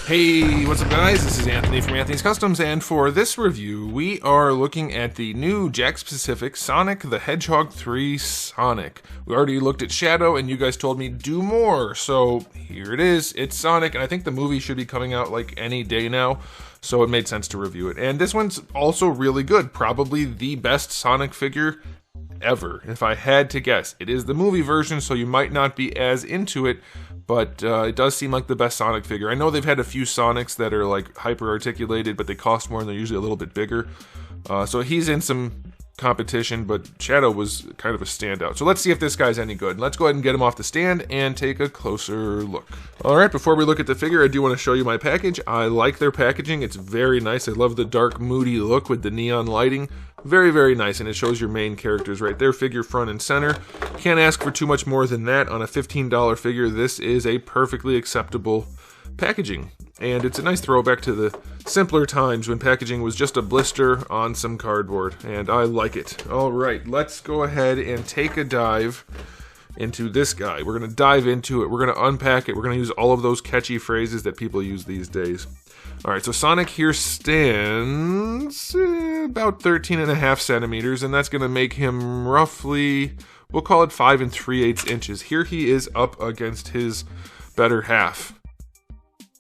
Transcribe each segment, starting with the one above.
Hey, what's up guys? This is Anthony from Anthony's Customs, and for this review, we are looking at the new Jakks specific Sonic the Hedgehog 3 Sonic. We already looked at Shadow, and you guys told me do more, so here it is. It's Sonic, and I think the movie should be coming out like any day now, so it made sense to review it. And this one's also really good, probably the best Sonic figure ever, if I had to guess. It is the movie version, so you might not be as into it, but it does seem like the best Sonic figure. I know they've had a few Sonics that are like hyper-articulated, but they cost more and they're usually a little bit bigger. So he's in some competition, but Shadow was kind of a standout. So let's see if this guy's any good. Let's go ahead and get him off the stand and take a closer look. Alright, before we look at the figure, I do want to show you my package. I like their packaging. It's very nice. I love the dark, moody look with the neon lighting. Very, very nice, and it shows your main characters right there, figure front and center. Can't ask for too much more than that. On a $15 figure, this is a perfectly acceptable packaging. And it's a nice throwback to the simpler times when packaging was just a blister on some cardboard, and I like it. Alright, let's go ahead and take a dive into this guy. We're going to dive into it, we're going to unpack it, we're going to use all of those catchy phrases that people use these days. Alright, so Sonic here stands about 13.5 centimeters, and that's going to make him roughly, we'll call it 5 3/8 inches. Here he is up against his better half,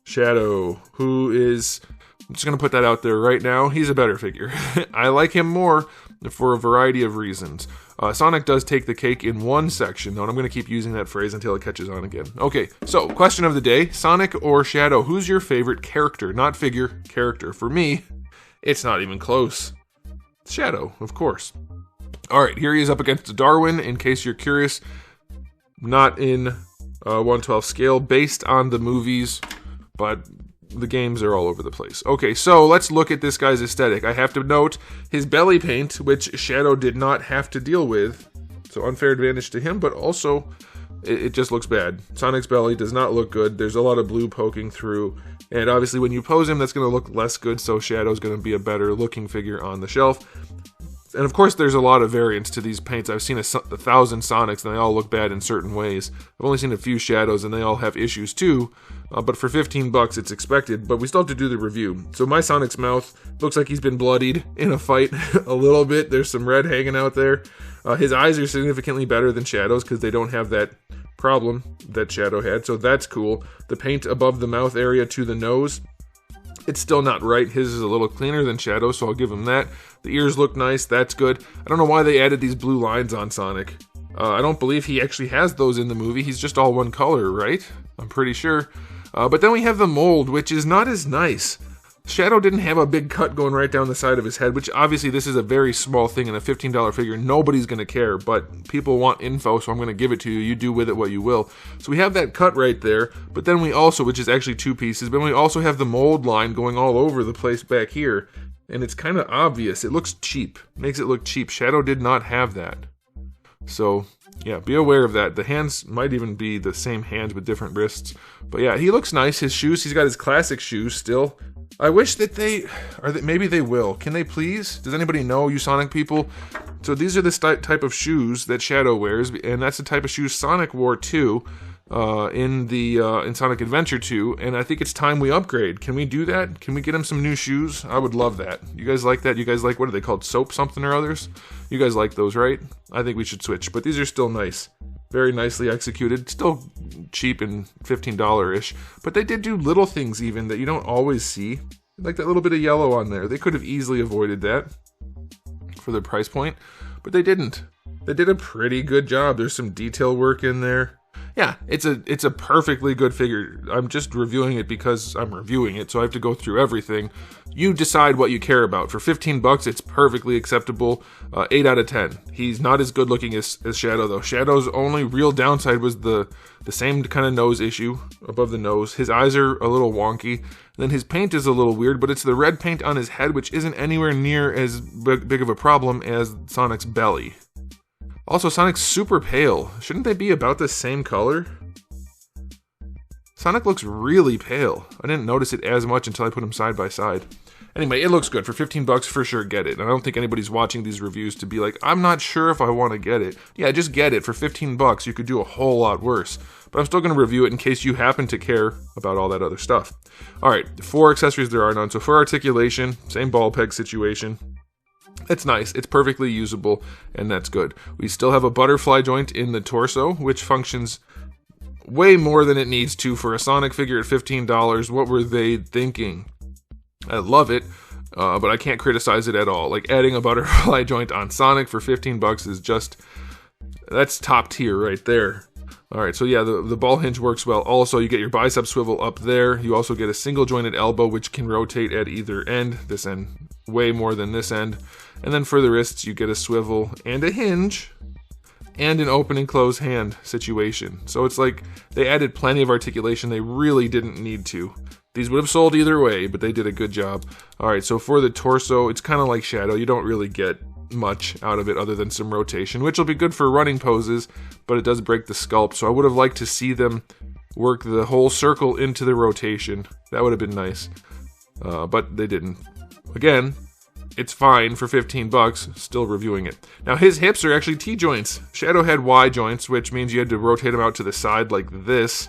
Shadow, who is, I'm just going to put that out there right now, he's a better figure. I like him more for a variety of reasons. Sonic does take the cake in one section, though, and I'm going to keep using that phrase until it catches on again. Okay, so question of the day, Sonic or Shadow? Who's your favorite character? Not figure, character. For me, it's not even close. Shadow, of course. Alright, here he is up against Darwin, in case you're curious. Not in 1/12 scale, based on the movies, but the games are all over the place. Okay, so let's look at this guy's aesthetic. I have to note his belly paint, which Shadow did not have to deal with, so unfair advantage to him, but also it just looks bad. Sonic's belly does not look good. There's a lot of blue poking through, and obviously when you pose him, that's going to look less good, so Shadow's going to be a better looking figure on the shelf. And of course there's a lot of variants to these paints. I've seen 1,000 Sonics and they all look bad in certain ways. I've only seen a few Shadows and they all have issues too. But for $15 it's expected, but we still have to do the review. So my Sonic's mouth looks like he's been bloodied in a fight a little bit. There's some red hanging out there. His eyes are significantly better than Shadow's because they don't have that problem that Shadow had, so that's cool. The paint above the mouth area to the nose, it's still not right. His is a little cleaner than Shadow, so I'll give him that. The ears look nice, that's good. I don't know why they added these blue lines on Sonic. I don't believe he actually has those in the movie. He's just all one color, right? I'm pretty sure. But then we have the mold, which is not as nice. Shadow didn't have a big cut going right down the side of his head, which obviously this is a very small thing in a $15 figure. Nobody's going to care, but people want info, so I'm going to give it to you. You do with it what you will. So we have that cut right there, but then we also, which is actually two pieces, but we also have the mold line going all over the place back here, and it's kind of obvious. It looks cheap. Makes it look cheap. Shadow did not have that. So, yeah, be aware of that. The hands might even be the same hands with different wrists. But yeah, he looks nice. His shoes, he's got his classic shoes still. I wish that maybe they will. Can they please? Does anybody know, you Sonic people? So these are the type of shoes that Shadow wears, and that's the type of shoes Sonic wore too, in Sonic Adventure 2, and I think it's time we upgrade. Can we do that? Can we get him some new shoes? I would love that. You guys like that? You guys like, what are they called? Soap something or others? You guys like those, right? I think we should switch, but these are still nice. Very nicely executed. Still cheap and $15-ish, but they did do little things even that you don't always see. Like that little bit of yellow on there. They could have easily avoided that for their price point, but they didn't. They did a pretty good job. There's some detail work in there. Yeah, it's a perfectly good figure. I'm just reviewing it because I'm reviewing it, so I have to go through everything. You decide what you care about. For $15, it's perfectly acceptable. 8 out of 10. He's not as good looking as Shadow, though. Shadow's only real downside was the same kind of nose issue above the nose. His eyes are a little wonky. Then his paint is a little weird, but it's the red paint on his head, which isn't anywhere near as big of a problem as Sonic's belly. Also, Sonic's super pale. Shouldn't they be about the same color? Sonic looks really pale. I didn't notice it as much until I put him side by side. Anyway, it looks good. For 15 bucks, for sure, get it. And I don't think anybody's watching these reviews to be like, I'm not sure if I want to get it. Yeah, just get it. For 15 bucks, you could do a whole lot worse. But I'm still going to review it in case you happen to care about all that other stuff. All right, for accessories, there are none. So for articulation, same ball peg situation. It's nice. It's perfectly usable, and that's good. We still have a butterfly joint in the torso, which functions way more than it needs to for a Sonic figure at $15. What were they thinking? I love it, but I can't criticize it at all. Like, adding a butterfly joint on Sonic for 15 bucks is just, that's top tier right there. All right, so yeah, the ball hinge works well. Also, you get your bicep swivel up there. You also get a single jointed elbow, which can rotate at either end. This end way more than this end. And then for the wrists, you get a swivel and a hinge and an open and close hand situation. So it's like they added plenty of articulation. They really didn't need to. These would have sold either way, but they did a good job. All right, so for the torso, it's kind of like Shadow. You don't really get much out of it other than some rotation, which will be good for running poses, but it does break the sculpt. So I would have liked to see them work the whole circle into the rotation. That would have been nice, but they didn't. Again, it's fine for 15 bucks, still reviewing it. Now his hips are actually T-joints. Shadow had Y-joints, which means you had to rotate them out to the side like this,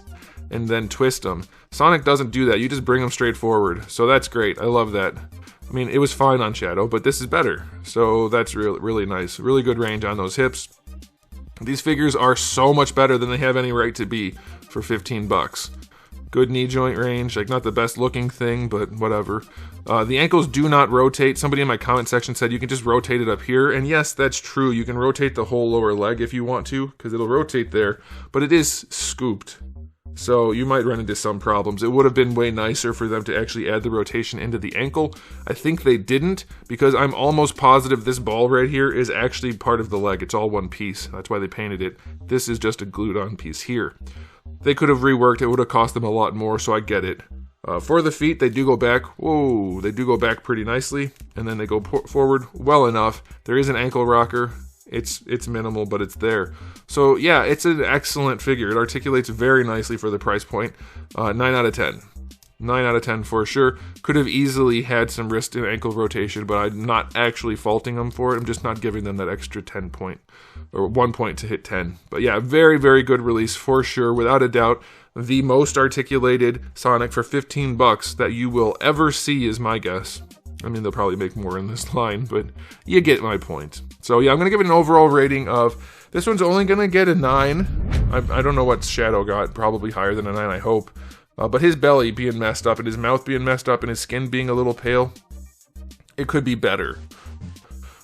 and then twist them. Sonic doesn't do that, you just bring them straight forward. So that's great, I love that. I mean, it was fine on Shadow, but this is better. So that's really nice. Really good range on those hips. These figures are so much better than they have any right to be for 15 bucks. Good knee joint range, like not the best looking thing, but whatever. The ankles do not rotate. Somebody in my comment section said you can just rotate it up here, and yes, that's true. You can rotate the whole lower leg if you want to, because it'll rotate there, but it is scooped. So you might run into some problems. It would have been way nicer for them to actually add the rotation into the ankle. I think they didn't, because I'm almost positive this ball right here is actually part of the leg. It's all one piece. That's why they painted it. This is just a glued on piece here. They could have reworked. It would have cost them a lot more, so I get it. For the feet, they do go back. Whoa, they do go back pretty nicely, and then they go forward well enough. There is an ankle rocker. It's minimal, but it's there. So yeah, it's an excellent figure. It articulates very nicely for the price point. 9 out of 10. 9 out of 10 for sure. Could have easily had some wrist and ankle rotation, but I'm not actually faulting them for it. I'm just not giving them that extra 10 point, or 1 point to hit 10. But yeah, very, very good release for sure. Without a doubt, the most articulated Sonic for 15 bucks that you will ever see is my guess. I mean, they'll probably make more in this line, but you get my point. So yeah, I'm going to give it an overall rating of, this one's only going to get a 9. I don't know what Shadow got, probably higher than a 9, I hope. But his belly being messed up, and his mouth being messed up, and his skin being a little pale, it could be better.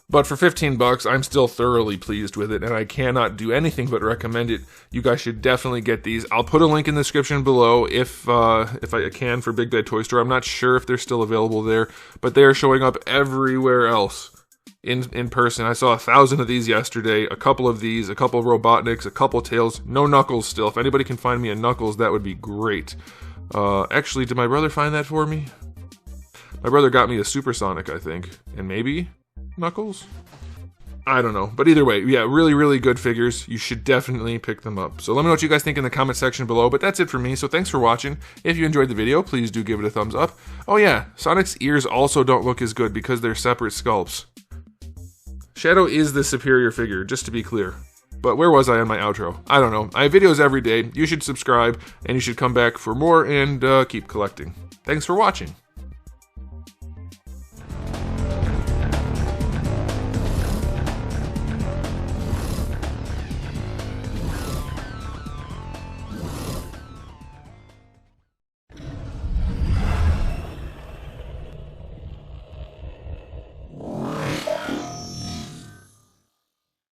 But for 15 bucks, I'm still thoroughly pleased with it, and I cannot do anything but recommend it. You guys should definitely get these. I'll put a link in the description below if I can for Big Bad Toy Store. I'm not sure if they're still available there, but they are showing up everywhere else in person. I saw 1,000 of these yesterday, a couple of these, a couple of Robotniks, a couple of Tails, no Knuckles still. If anybody can find me a Knuckles, that would be great. Actually, did my brother find that for me? My brother got me a Supersonic, I think, and maybe Knuckles? I don't know, but either way, yeah, really good figures. You should definitely pick them up. So let me know what you guys think in the comment section below, but that's it for me. So thanks for watching. If you enjoyed the video, please do give it a thumbs up. Oh yeah, Sonic's ears also don't look as good because they're separate sculpts. Shadow is the superior figure, just to be clear. But where was I on my outro? I don't know. I have videos every day. You should subscribe, and you should come back for more and keep collecting. Thanks for watching.